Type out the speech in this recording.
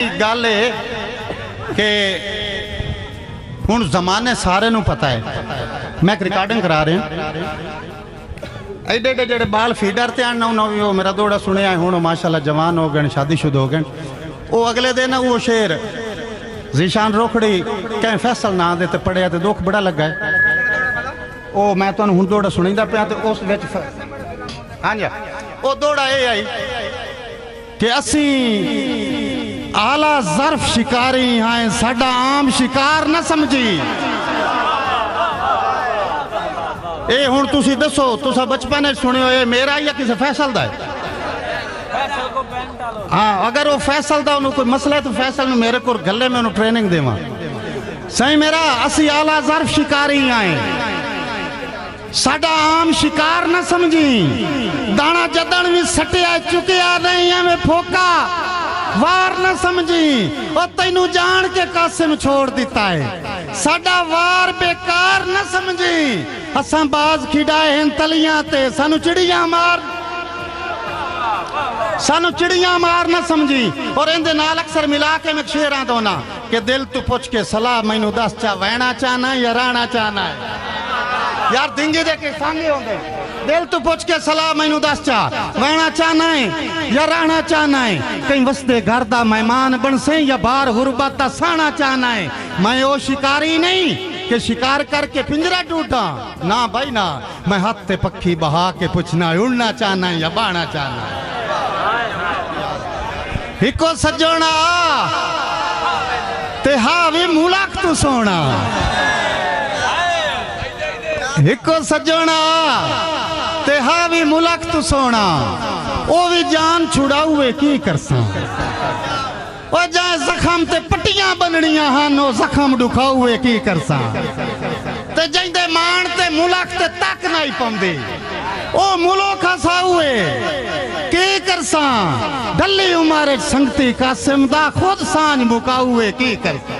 गल है कि हुण जमाने सारे नूं पता है। मैं एक रिकॉर्डिंग करा रहा एडे एडे जेडे बाल फीडर ते आना उन्होंने वो मेरा दौड़ा सुनिया हुण माशाल्लाह जवान हो गए शादीशुदा हो गए। वो अगले दिन वो शेर जीशान रोखड़ी कहीं फैसल ना दे पढ़िया तो दुख बड़ा लगा है। वो मैं तुहानूं हुण दौड़ा सुनींदा पिया ते उस विच हाँ जी वो दौड़ा ये आई कि असी आला ज़र्फ शिकारी हैं साडा आम शिकार न समझी। ए हुण तुसी दसो तुसा बचपन सुनियो ये मेरा या किसी फैसल दा है? हाँ अगर वो फैसल दा उन्होंने कोई मसला है तो फैसल में मेरे को गले में उन्होंने ट्रेनिंग देवा सही मेरा असी आला ज़र्फ शिकारी हैं साडा आम शिकार न समझी। दाना जदन भी सटिया चुकिया नहीं हमें फोका वार न समझी और तेनू जान के कासिम छोड़ दिता है साडा वार बेकार न समझी। असां बाज खिडाए हैं तलियां ते सानू चिड़िया मार न समझी। और इंदे नाल अक्सर मिला के मैं शेर आंदा ना कि दिल तू पुछ के सलाह मैनू दस चा वहना चाहना या रहना चाहना है। यार दिंगे दे के सांगे होंगे दिल तू पुछ के सलाह मैनू दस चा वहना चाहना है या रहना चाहना है। कहीं वसदे घर दा मेहमान बन से या बाहर गुरबत दा सहना चाहना है। मैं वो शिकारी नहीं कि शिकार करके पिंजरा टूटा ना भाई ना। मैं हाथ ते पक्षी बहा के पूछना उड़ना चाहना है या बहना चाहना है। हिको सजोना ते हावी मुलाक तू सोना हिको सजोना ते हावी मुलाक तू सोना ओ भी जान छुड़ाऊए की करसा ओ जाए जख्म ते पट्टियां बननियां हानो जख्म दुखाऊए की करसा ते जिंदे मान ते मुलाक ते तक नहीं पाउंदे ओ मुलो खसाऊए की करसा। ढली उम्र संगती कासिम दा खुद सांझ मुकाऊए की करसा।